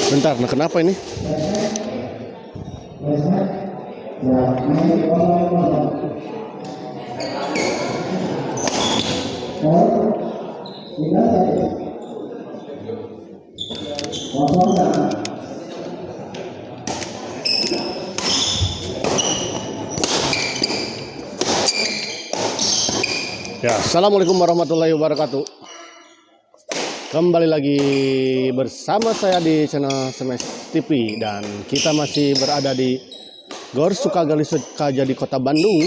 Bentar, nah kenapa ini? Ya, assalamualaikum warahmatullahi wabarakatuh. Kembali lagi bersama saya di channel Smash TV dan kita masih berada di Gor Sukagali Sukajadi Kota Bandung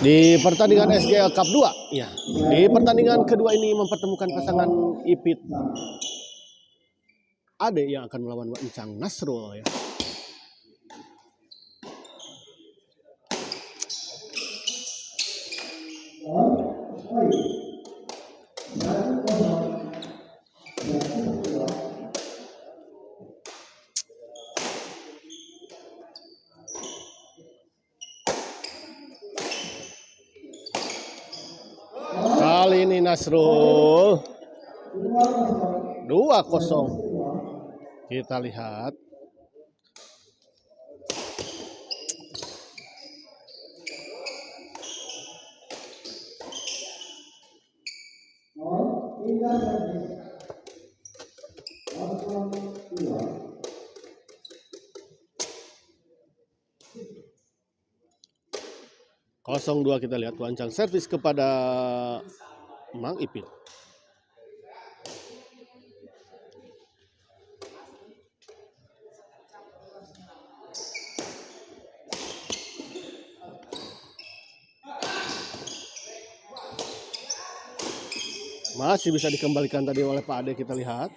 di pertandingan SGL Cup 2. Ya, di pertandingan kedua ini mempertemukan pasangan Ipit Ade yang akan melawan Wancang Nasrul ya. Kali ini Nasrul 2-0. Kita lihat. Kosong 2 kita lihat Wancang servis kepada Mang Ipit. Masih bisa dikembalikan tadi oleh Pak Ade, kita lihat.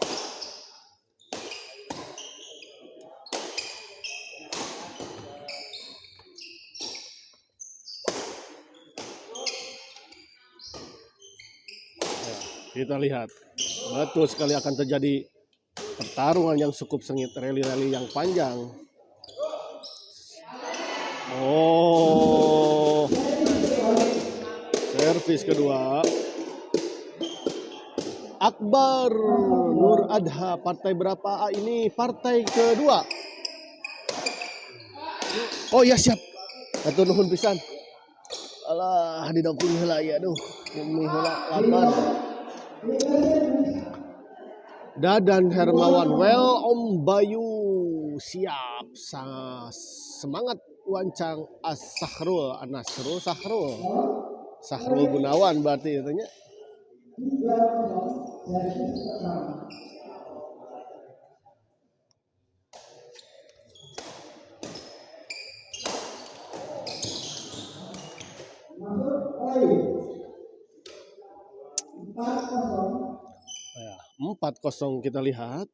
Kita lihat, betul sekali akan terjadi pertarungan yang cukup sengit, rally-rally yang panjang. Oh, servis kedua. Akbar Nur Adha, partai berapa ini? Partai kedua. Oh ya, siap. Atur nuhun pisan. Alah, didokung heula ya, aduh. Ini heula lapar. Dadan Hermawan, well Om Bayu, siap. Semangat Wancang Sahrul Sahrul Gunawan berarti katanya. Ya, 4-0 kita lihat.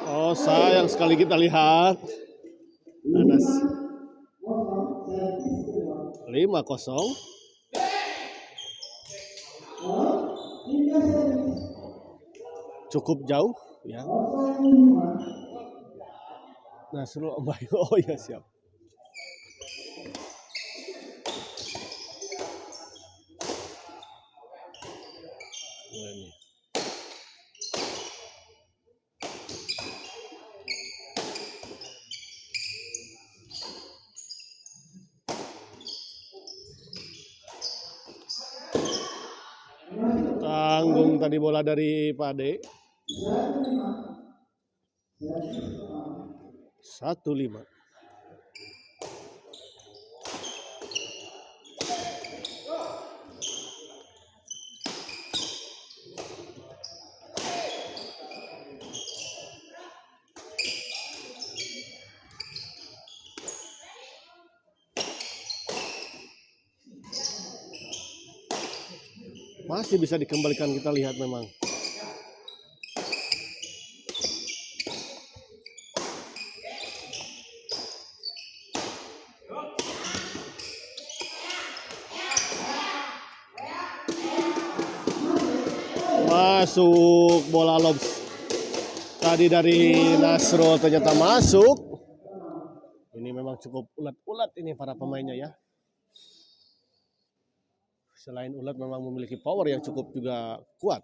Oh, sayang sekali kita lihat. Anas 5-0. Cukup jauh ya. Nasrul Om Bayu, oh ya siap. Ini. Tanggung tadi bola dari Pak Ade. 1-5. Masih bisa dikembalikan, kita lihat memang. Masuk bola lobs tadi dari Nasrul, ternyata masuk. Ini memang cukup ulat-ulat ini para pemainnya ya. Selain ulat memang memiliki power yang cukup juga kuat.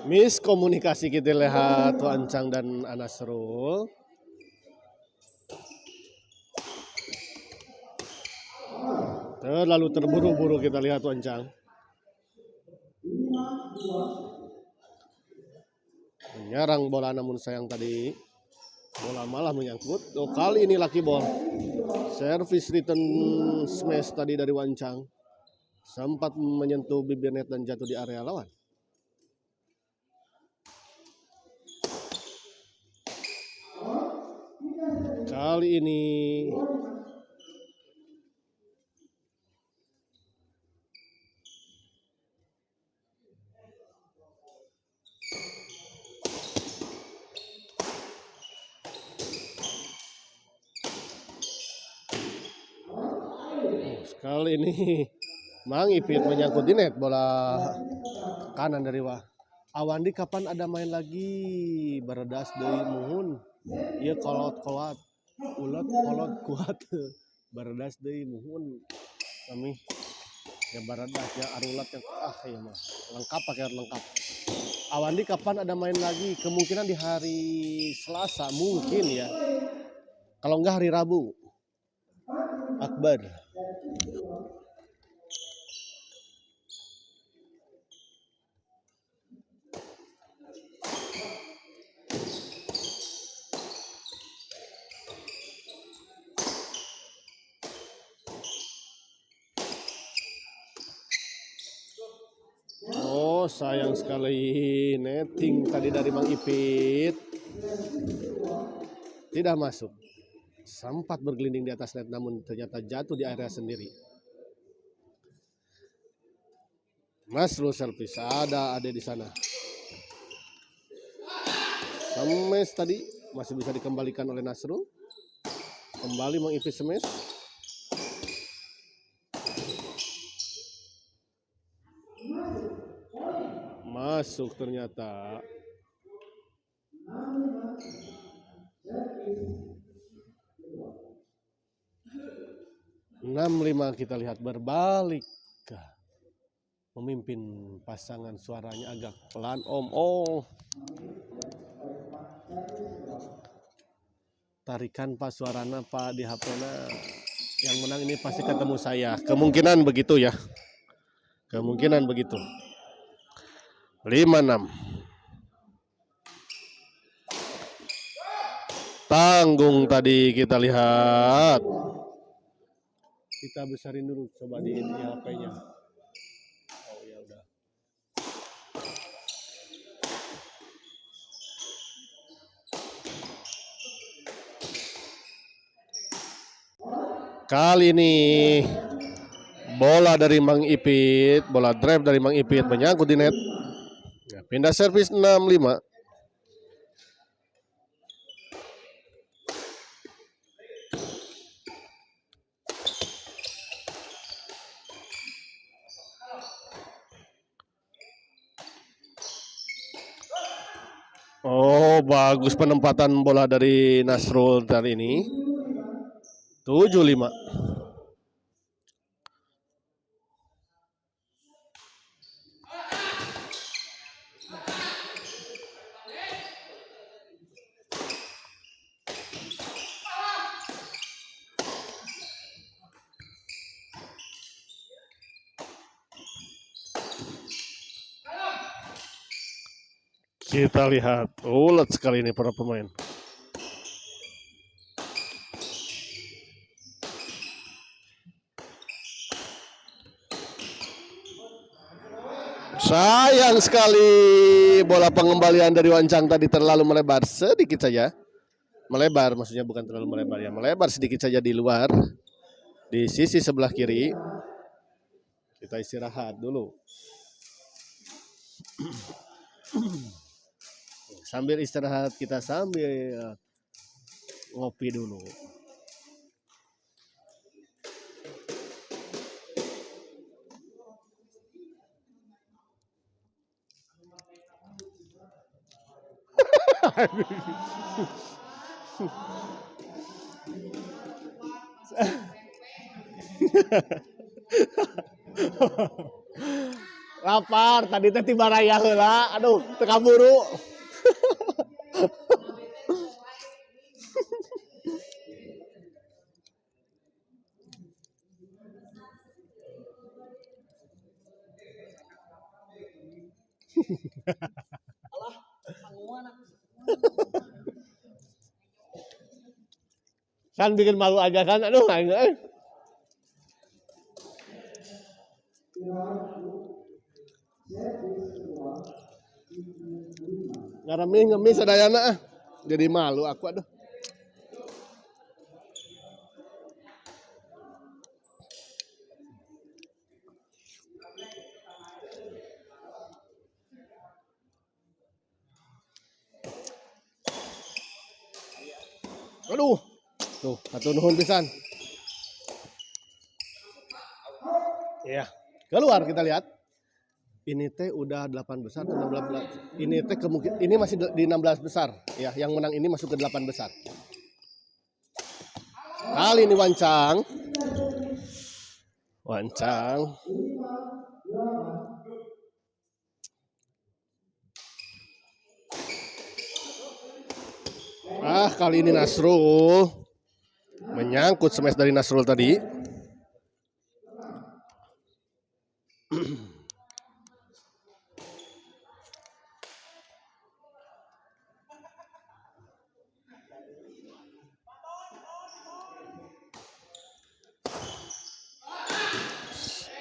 Miskomunikasi kita lihat Wancang dan Nasrul. Terlalu terburu-buru kita lihat Wancang. Menyerang bola namun sayang tadi bola malah menyangkut. Oh, kali ini lucky ball. Service return smash tadi dari Wancang. Sempat menyentuh bibir net dan jatuh di area lawan. Kali ini Mang Ipit menyangkut di net bola kanan dari Awandi. Kapan ada main lagi beredas dari muhun. Iya kolot ulat kolot kuat beredas dari muhun kami ya beredas ya arulat yang ya mah lengkap pakai lengkap. Awandi kapan ada main lagi? Kemungkinan di hari Selasa mungkin ya, kalau enggak hari Rabu. Akbar. Oh, sayang sekali netting tadi dari Mang Ipit. Tidak masuk. Sempat bergelinding di atas net namun ternyata jatuh di area sendiri. Nasrul service, ada di sana. Smash tadi masih bisa dikembalikan oleh Nasrul. Kembali Mang Ipit smash. Masuk ternyata. 6-5 kita lihat berbalik. Memimpin pasangan, suaranya agak pelan Om. Oh. Tarikan Pak suarana Pak di HP-na. Yang menang ini pasti ketemu saya. Kemungkinan begitu ya. Kemungkinan begitu. 5-6. Tanggung tadi kita lihat. Kita besarin dulu coba di HP-nya. Oh ya udah. Kali ini bola dari Mang Ipit, bola drive dari Mang Ipit menyangkut di net. Pindah servis 6-5. Oh, bagus penempatan bola dari Nasrul kali ini. 7-5. Kita lihat ulet sekali ini para pemain. Sayang sekali bola pengembalian dari Wancang tadi terlalu melebar sedikit saja. melebar, maksudnya bukan terlalu melebar ya, melebar sedikit saja di luar, di sisi sebelah kiri. Kita istirahat dulu. Sambil istirahat kita sambil ngopi dulu. Lapar tadi teh tiba raya heula, aduh teu kaburu. Kan bikin malu aja kan, aduh aing. Ngemis sadayana jadi malu aku aduh. Aduh. Tuh, hatur nuhun pisan. Ya, keluar kita lihat. Ini teh udah 8 besar atau 16. Ini teh kemungkinan ini masih di 16 besar. Ya, yang menang ini masuk ke 8 besar. Kali ini Wancang. Kali ini Nasrul menyangkut smash dari Nasrul tadi.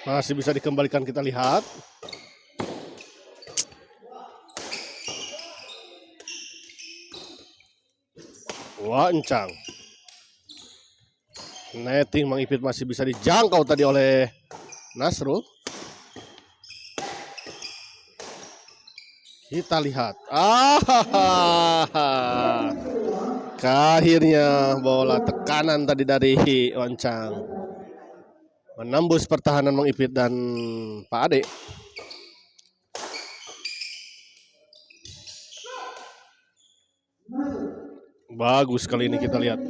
Masih bisa dikembalikan, kita lihat. Wancang. Netting Mang Ipit masih bisa dijangkau tadi oleh Nasrul. Kita lihat. Akhirnya bola tekanan tadi dari Wancang menembus pertahanan Mang Ipit dan Pak Ade. Bagus kali ini kita lihat.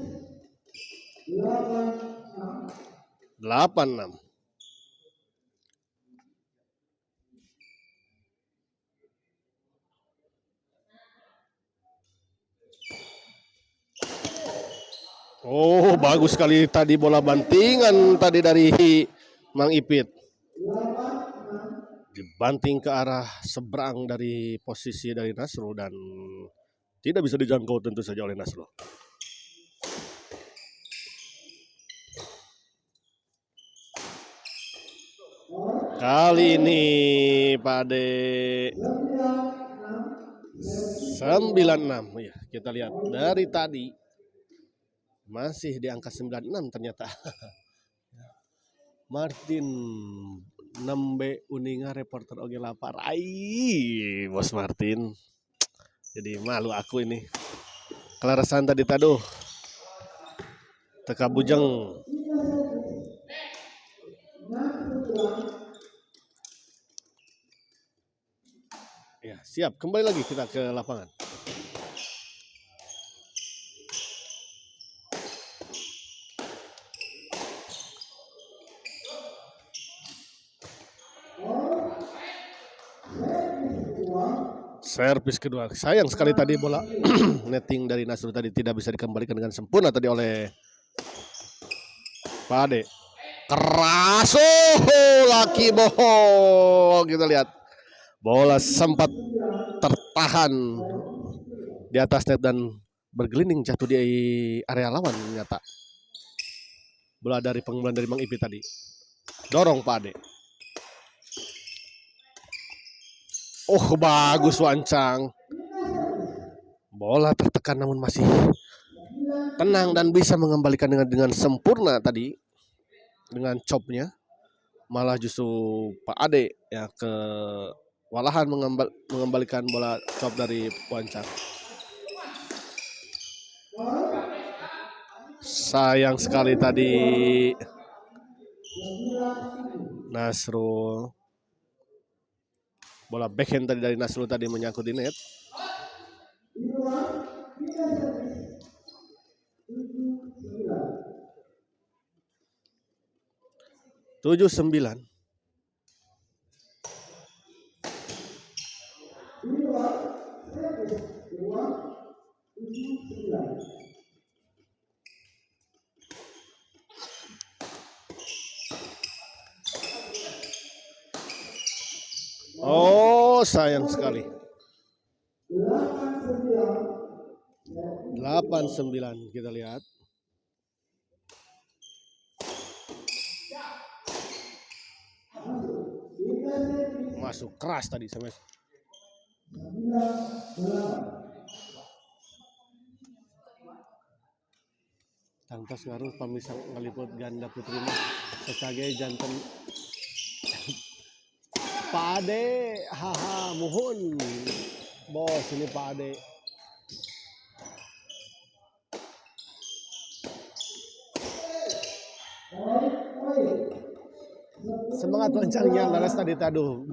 8-6. Oh, bagus sekali tadi bola bantingan tadi dari Mang Ipit. Dibanting ke arah seberang dari posisi dari Nasrul dan tidak bisa dijangkau tentu saja oleh Nasrul. Kali ini Pak Ade 96 ya, kita lihat dari tadi masih di angka 96 ternyata. Martin nembe uninga reporter oge lapar. Ai, Bos Martin. Jadi malu aku ini. Kelarasan tadi taduh. Teka bujeng. Ya, siap. Kembali lagi kita ke lapangan. Servis kedua. Sayang sekali tadi bola netting dari Nasrul tadi tidak bisa dikembalikan dengan sempurna tadi oleh Pak Ade. Keras, laki bohong. Kita lihat. Bola sempat tertahan di atas net dan bergelinding jatuh di area lawan ternyata. Bola dari pengumpulan dari Mang Ipit tadi. Dorong Pak Ade. Oh, bagus Wancang. Bola tertekan namun masih tenang dan bisa mengembalikan dengan sempurna tadi dengan chopnya. Malah justru Pak Ade ya kewalahan mengembalikan bola chop dari Poncang. Sayang sekali tadi Nasrul. Bola backhand tadi dari Nasrul tadi menyangkut di net. 7-9. Oh, sayang sekali. 8-9 kita lihat. Masuk keras tadi sama. Tangkas ngaruh pamisang ngeliput ganda putri mah sebagai jantan Pak Ade, haha, muhun bos ini Pak Ade. Semangat Poncangnya laras tadi aduh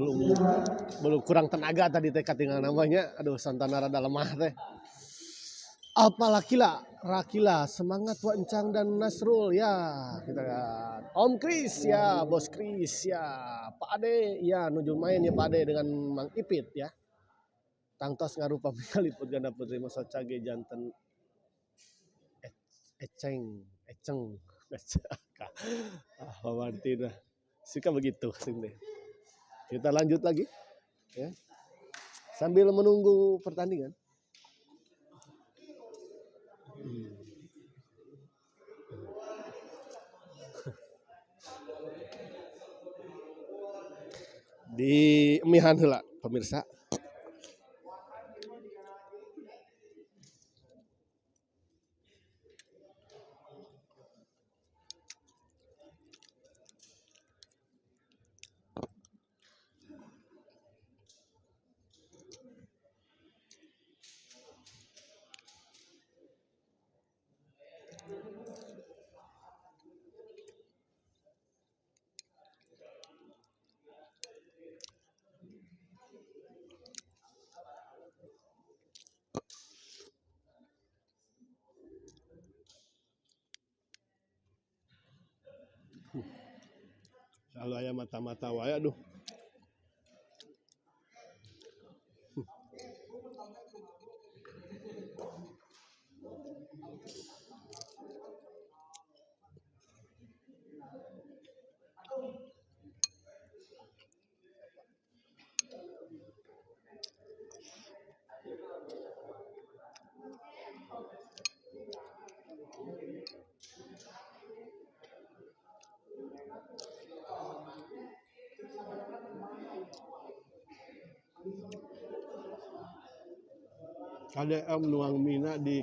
belum kurang tenaga tadi teh tinggal namanya aduh Santana rada lemah teh. Apalagi Rakila semangat Poncang dan Nasrul ya kita lihat Om Kris ya Bos Kris ya Pak Ade ya nuju main ya Pak Ade dengan Mang Ipit ya tangtos ngaruh pamikaliput ganda putri masa cage janten Eceng Wawanti dah suka begitu sini. Kita lanjut lagi ya sambil menunggu pertandingan. Di emihan heula pemirsa. Kalau aya mata-mata wae aduh. KDM nuang mina di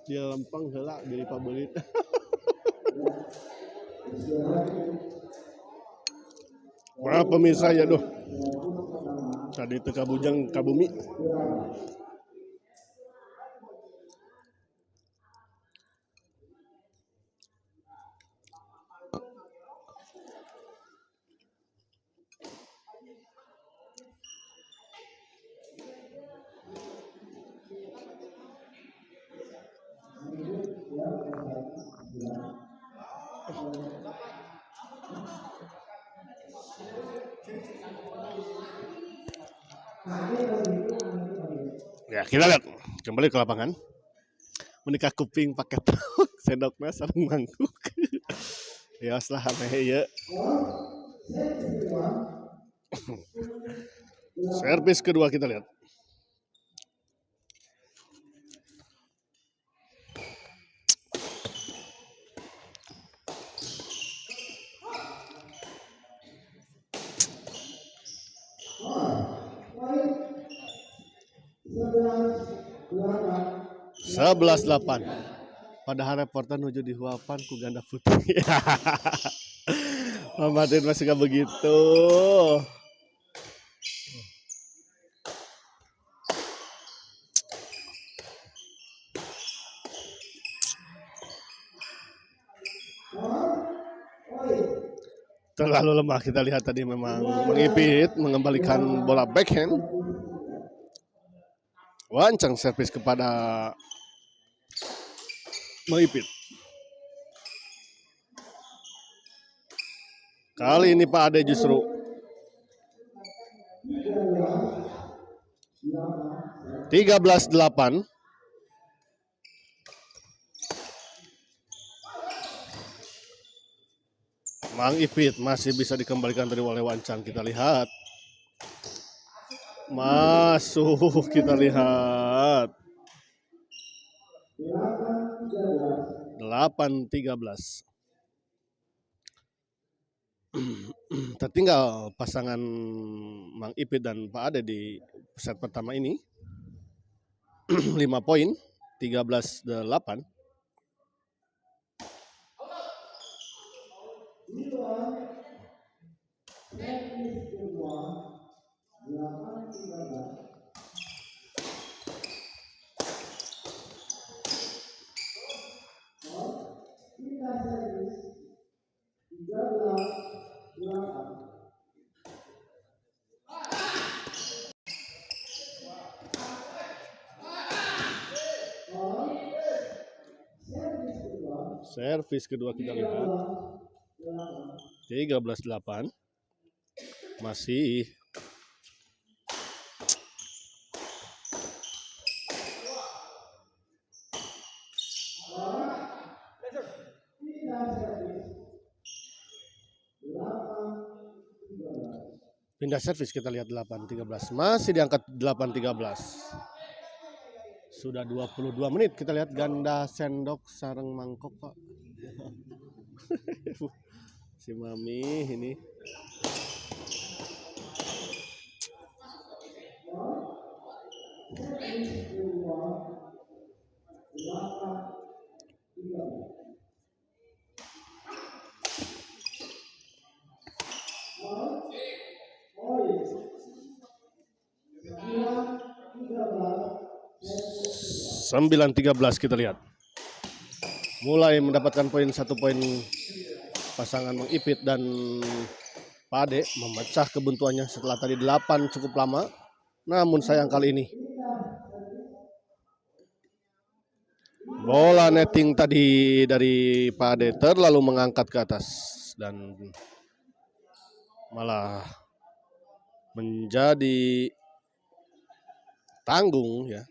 Lempeng heula jadi pabelit. Maaf pemirsa ya doh. Tadi teka bujang kabumi. Ya kita lihat kembali ke lapangan. Menikah kuping pakai truk, sendoknya sareng mangkuk. Ya setelah aneh ya. Servis kedua kita lihat. Sebelas 8. Padahal reporter nuju di huapan ku ganda putih. Om Martin masih gak begitu. Terlalu lemah, kita lihat tadi memang mengipit, mengembalikan bola backhand. Wancang servis kepada mengipit. Kali ini Pak Ade justru tiga belas delapan. Mang Ipit masih bisa dikembalikan dari oleh Wancang. Kita lihat. Masuk, kita lihat. 8-13. Tertinggal pasangan Mang Ipit dan Pak Ade di set pertama ini. 5 poin, 13-8. Servis kedua kita lihat. 13-8. Masih. Pindah servis kita lihat 8-13. Masih diangkat 8-13. Sudah 22 menit kita lihat ganda sendok sareng mangkok Pak. Si Mami ini. Sembilan 13 kita lihat. Mulai mendapatkan poin, 1 poin pasangan Mang Ipit dan Pak Ade memecah kebuntuannya setelah tadi 8 cukup lama. Namun sayang kali ini bola netting tadi dari Pak Ade terlalu mengangkat ke atas dan malah menjadi tanggung ya.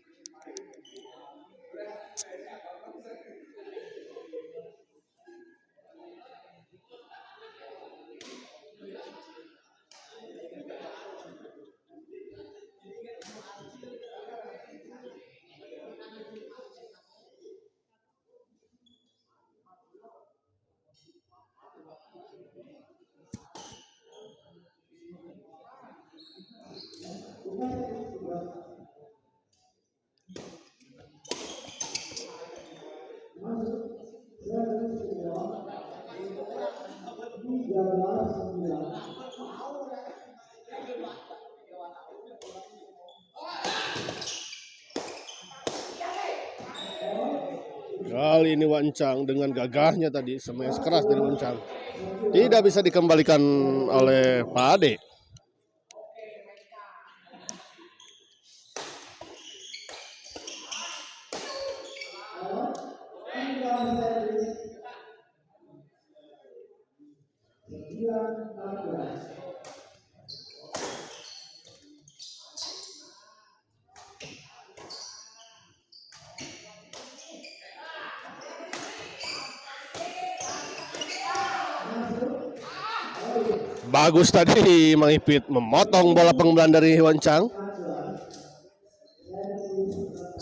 Kali ini Wancang dengan gagahnya tadi, smash keras dari Wancang. Tidak bisa dikembalikan oleh Pak Ade. Bagus tadi Mang Ipit memotong bola pengumpulan dari Wancang.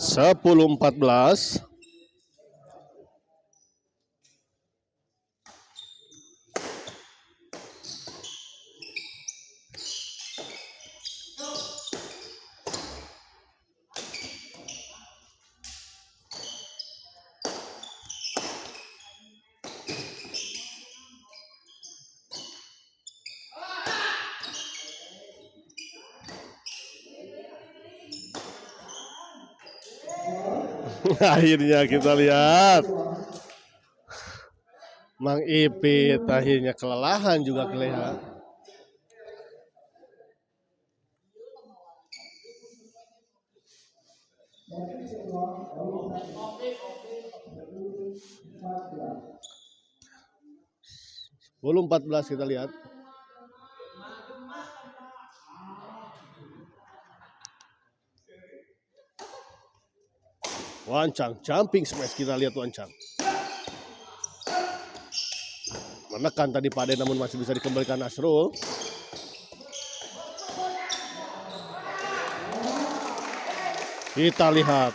10-14. Akhirnya kita lihat Mang Ipit akhirnya kelelahan juga kelihatan. Belum 14 kita lihat. Wancang jumping smash, kita lihat Wancang. Menekan tadi Pade namun masih bisa dikembalikan Nasrul. Kita lihat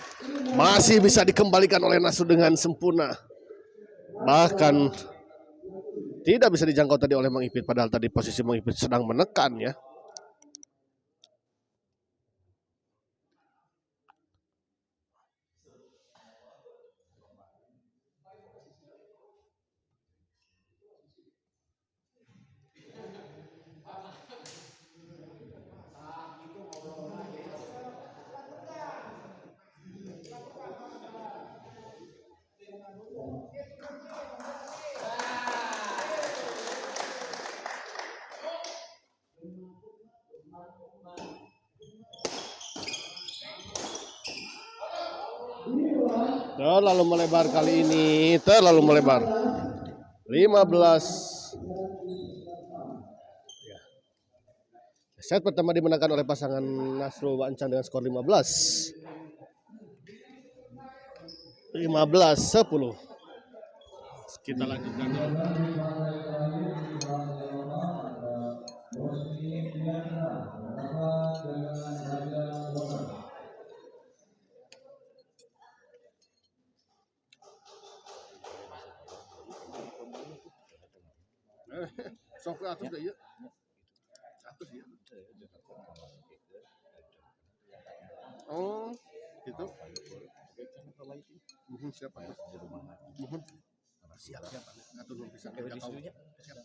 masih bisa dikembalikan oleh Nasrul dengan sempurna. Bahkan tidak bisa dijangkau tadi oleh Mang Ipit, padahal tadi posisi Mang Ipit sedang menekan ya. Terlalu melebar kali ini, terlalu melebar. 15. Set pertama dimenangkan oleh pasangan Nasrul Wancang dengan skor 15. 15-10. Kita lanjutkan dulu. Sok atas deh ya. Atas ya. Oh, gitu. Siapa? Siap. Ngatur dulu bisa. Siap.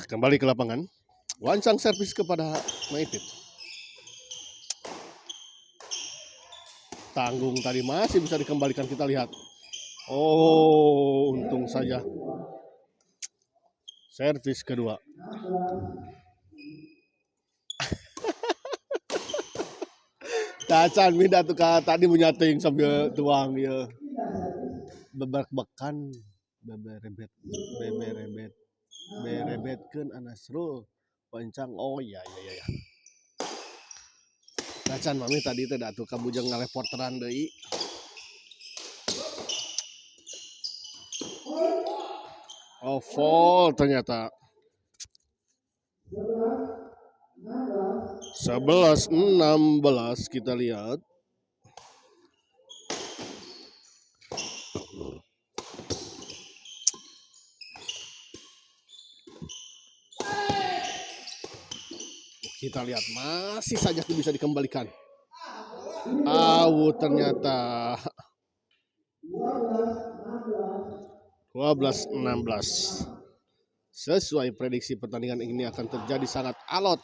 Kembali ke lapangan. Wancang servis kepada Mang Ipit. Tanggung tadi masih bisa dikembalikan, kita lihat. Oh, untung saja. Servis kedua. Tacan minta tuh tadi punya ting sambil tuang ya. Bebak-bekan, berebetkeun Nasrul Wancang. Oh iya. Tacan mami tadi teh atuh kabujang ngareporteran deui. Oh, fall ternyata. 11-16 kita lihat. Kita lihat masih saja bisa dikembalikan. Ternyata 12-16. Sesuai prediksi, pertandingan ini akan terjadi sangat alot.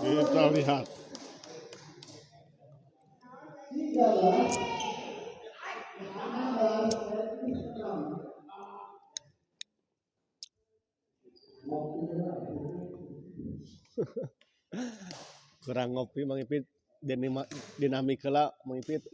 Kita lihat. Kurang ngopi Mang Ipit, dinamika lah Mang Ipit.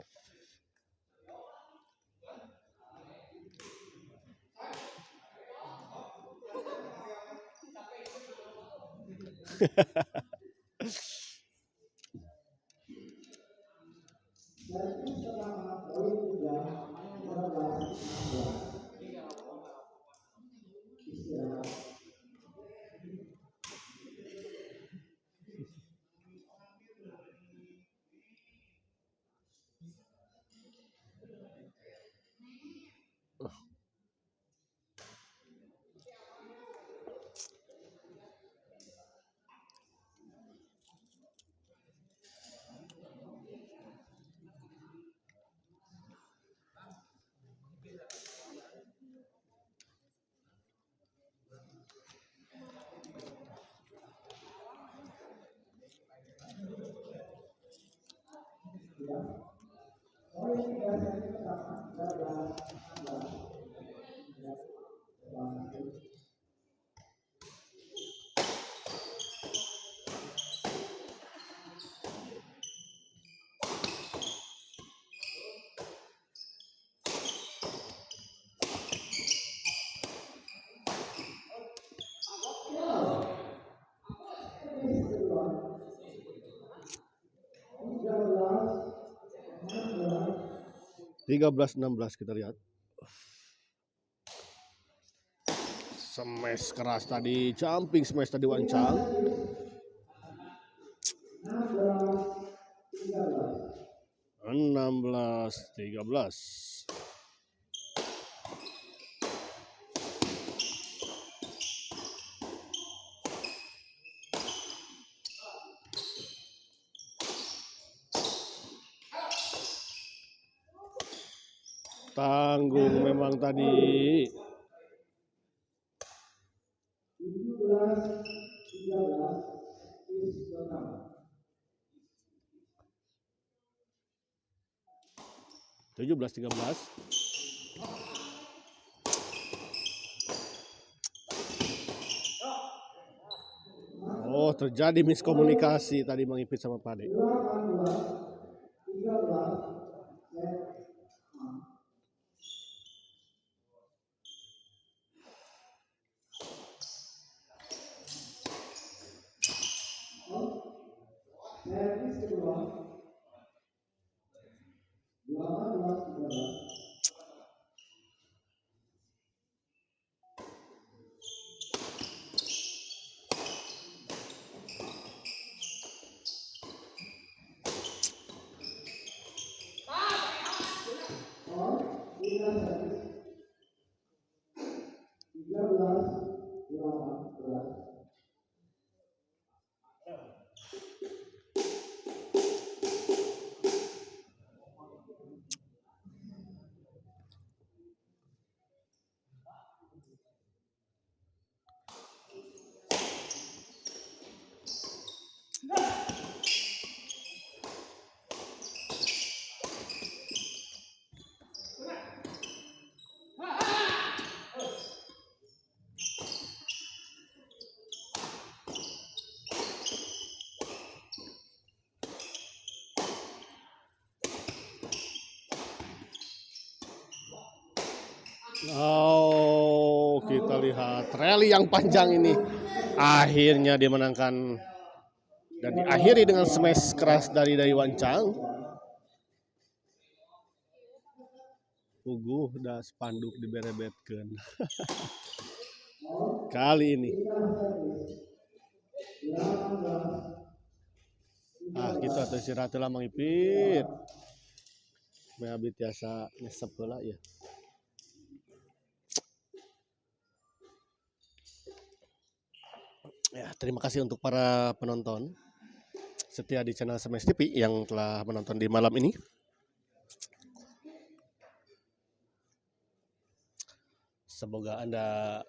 Tiga 13-16 kita lihat. Smash keras tadi, jumping smash tadi Wancang. 16-13. Tanggung memang tadi. 17-13. Oh, terjadi miskomunikasi tadi Mang Ipit sama Pade. Oh, kita lihat rally yang panjang ini akhirnya dimenangkan dan diakhiri dengan smash keras dari Wancang. Puguh dan spanduk diberebetkan. Kali ini. Kita tuh istirahat lah Mang Ipit. Meabit biasa nyesep lah ya. Ya, terima kasih untuk para penonton setia di channel Smash TV yang telah menonton di malam ini. Semoga Anda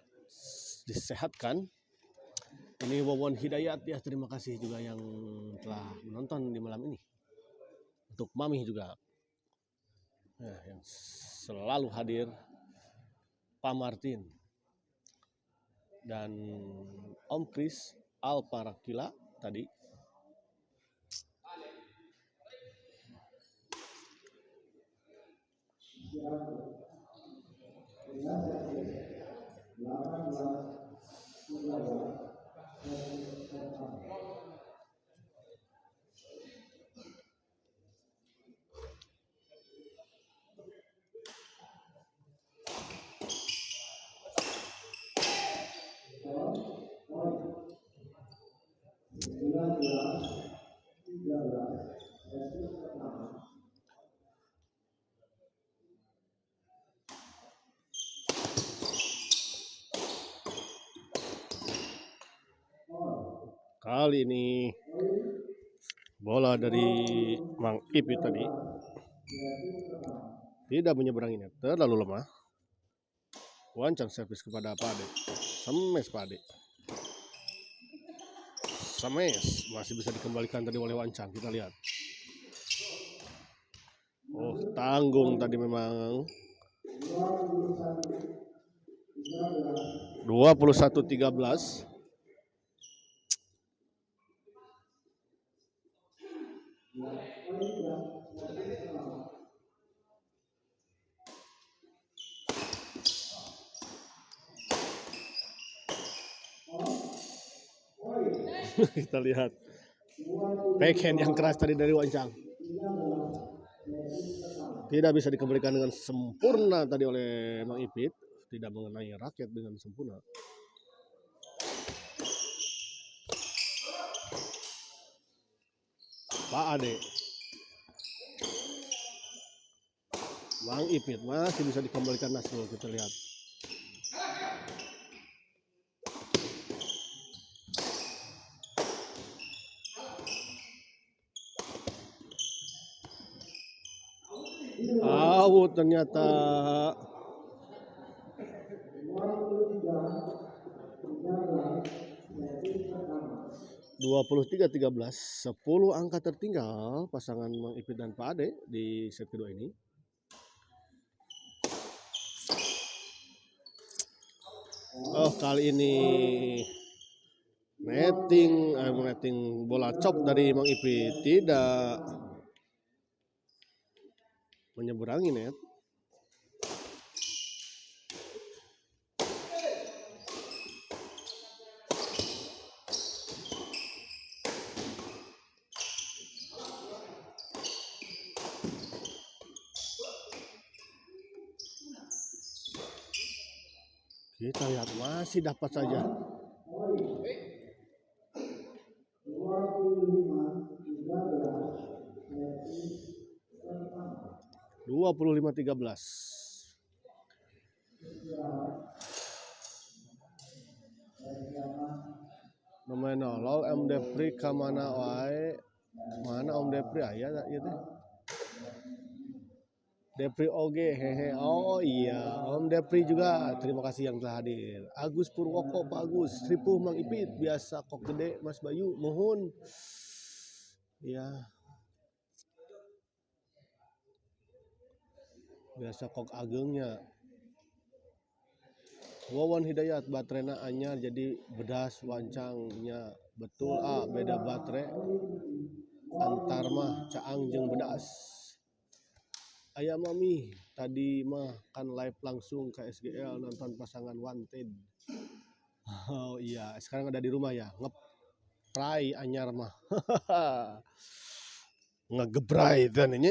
disehatkan. Ini Wawon Hidayat ya, terima kasih juga yang telah menonton di malam ini. Untuk Mami juga ya, yang selalu hadir, Pak Martin dan Om Kris Alparakila tadi. Kali ini bola dari Mang Ipit tadi tidak menyeberangi net, terlalu lemah. Wancang servis kepada Pade. Smash Pade. Smash masih bisa dikembalikan tadi oleh Wancang, kita lihat. Oh, tanggung tadi memang. 21-13. Kita lihat backhand yang keras tadi dari Wancang. Tidak bisa dikembalikan dengan sempurna tadi oleh Mang Ipit. Tidak mengenai raket dengan sempurna. Pak Ade. Mang Ipit masih bisa dikembalikan Nasrul, kita lihat. Ternyata 23-13, 10 angka tertinggal pasangan Mang Ipit dan Pak Ade di set kedua ini. Oh, kali ini netting bola chop dari Mang Ipit tidak menyeberangi net. Kita lihat masih dapat saja. 25-13. Nomenol Om Depri ke mana wae? Mana Om Depri aya ieu teh? Depri oge hehe. Oh iya, Om Depri juga terima kasih yang telah hadir. Agus Purwoko, Pak Agus, Tripuh Mang Ipit, biasa kok gede Mas Bayu, mohon. Ya. Biasa kok agengnya. Wawon Hidayat baterainya anyar jadi bedas Wancangnya. Betul beda baterai antar mah caang jeung bedas. Ayah Mami tadi mah kan live langsung ke SGL nonton pasangan Wanted. Oh iya, sekarang ada di rumah ya, ngepray anyar mah. Ngegebray dan ini.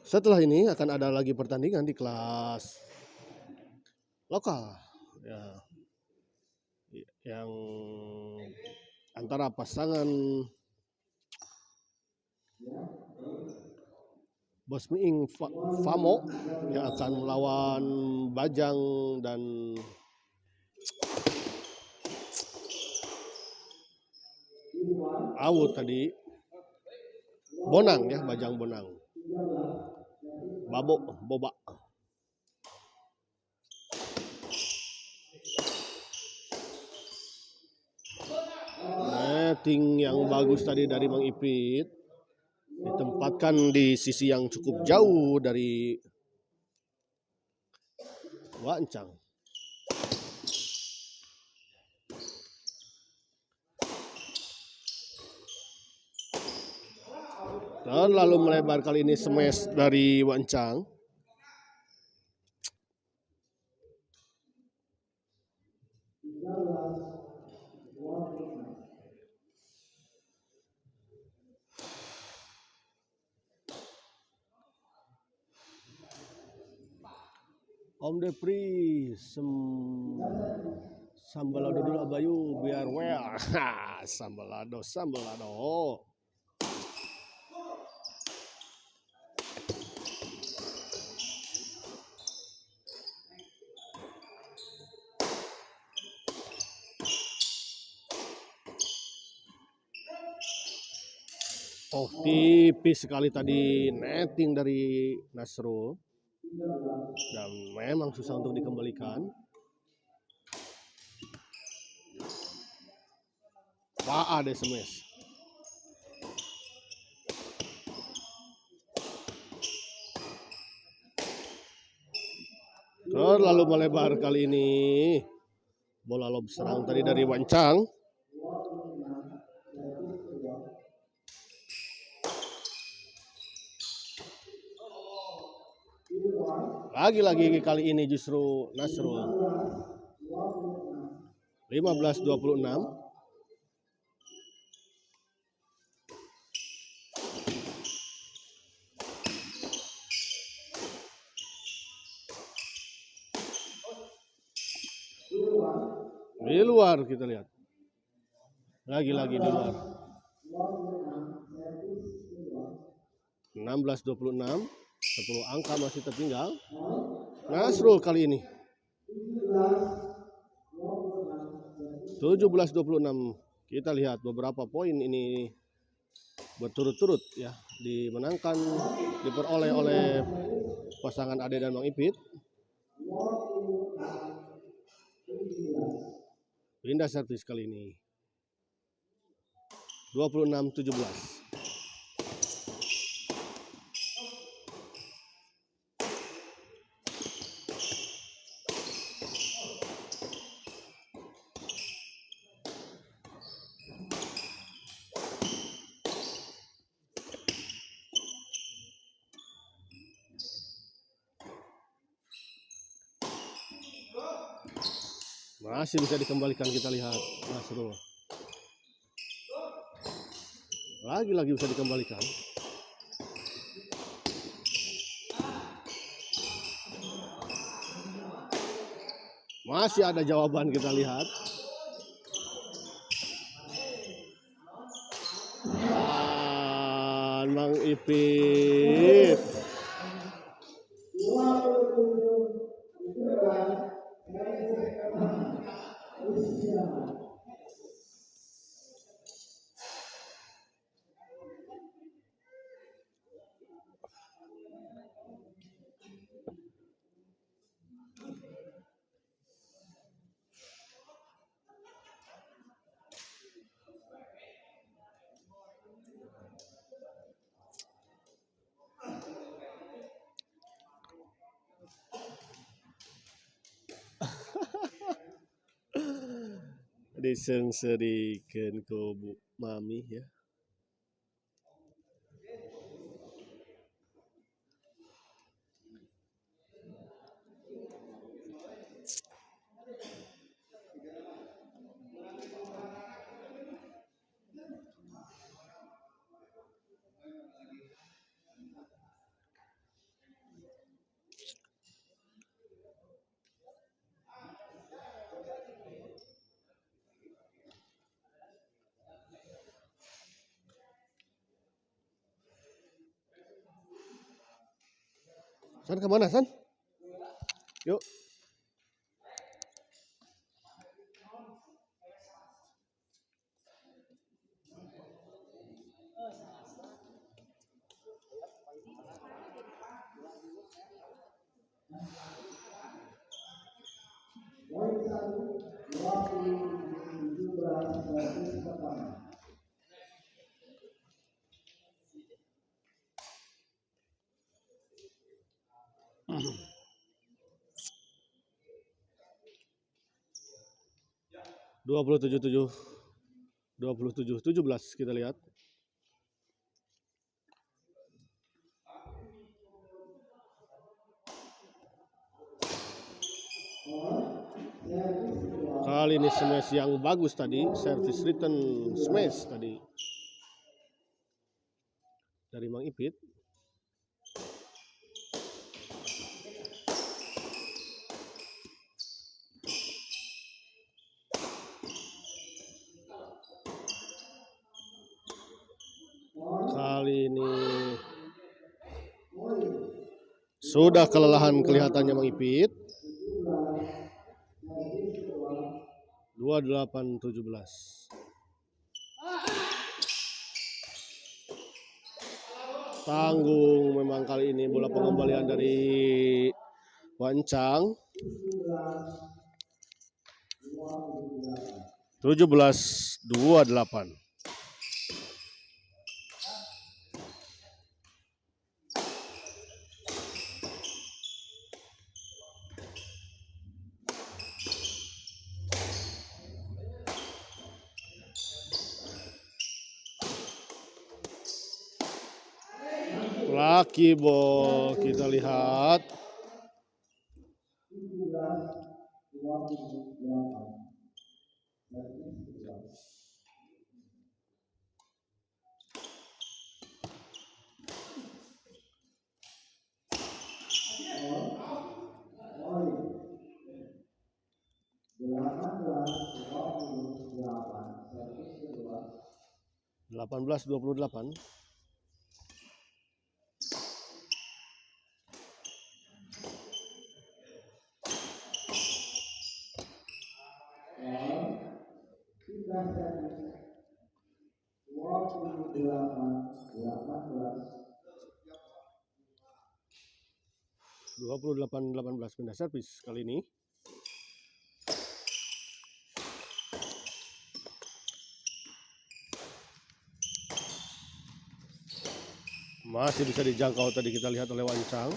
Setelah ini akan ada lagi pertandingan di kelas lokal ya, yang antara pasangan Bos Miing Famo yang akan melawan Bajang dan Awu tadi Bonang ya, Bajang Bonang. Boba. Netting yang bagus tadi dari Mang Ipit. Ditempatkan di sisi yang cukup jauh dari Wancang. Terlalu melebar kali ini smash dari Wancang. Om Depri sambalado dulu Abayu biar well. sambalado. Oh, tipis sekali tadi netting dari Nasrul. Dan memang susah untuk dikembalikan. Wah, ada smash. Terlalu melebar kali ini. Bola lob serang tadi dari Wancang. Lagi-lagi kali ini justru Nasrul. 15-26. Di luar kita lihat. Lagi-lagi di luar. 16-26. 10 angka masih tertinggal. Nasrul kali ini. 17-26. Kita lihat beberapa poin ini berturut-turut ya dimenangkan, diperoleh oleh pasangan Ade dan Mang Ipit. Pindah servis kali ini. 26-17. Masih bisa dikembalikan, kita lihat Nasrul. Lagi-lagi bisa dikembalikan. Masih ada jawaban, kita lihat. Dan Mang Ipit. disengserikan ku Bu Mami ya. San kemana San? Yuk. Dua puluh tujuh 17 kita lihat. Kali ini smash yang bagus tadi, service return smash tadi dari Mang Ipit. Kali ini sudah kelelahan kelihatannya Mang Ipit. 28-17. Tanggung memang kali ini bola pengembalian dari Wancang. 17-28. Lucky ball kita lihat. Delapan belas 28. Dua puluh 28-18 pindah servis kali ini. Masih bisa dijangkau tadi kita lihat oleh Wancang.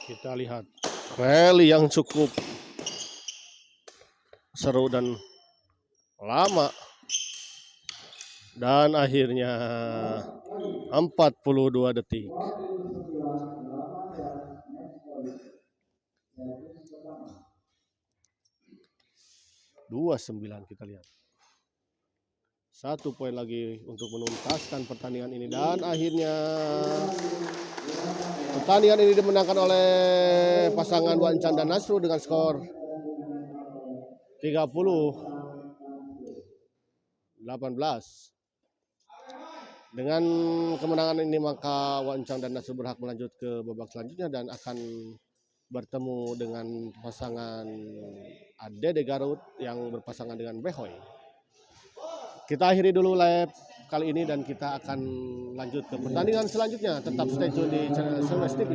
Kita lihat rally yang cukup seru dan lama. Dan akhirnya 42 detik. 29 kita lihat. 1 poin lagi untuk menuntaskan pertandingan ini. Dan akhirnya pertandingan ini dimenangkan oleh pasangan Wancang dan Nasru dengan skor 30-18. Dengan kemenangan ini maka Wancang dan Nasru berhak melanjut ke babak selanjutnya dan akan bertemu dengan pasangan ADD Garut yang berpasangan dengan Behoy. Kita akhiri dulu live kali ini dan kita akan lanjut ke pertandingan selanjutnya. Tetap stay tune di channel SMS TV.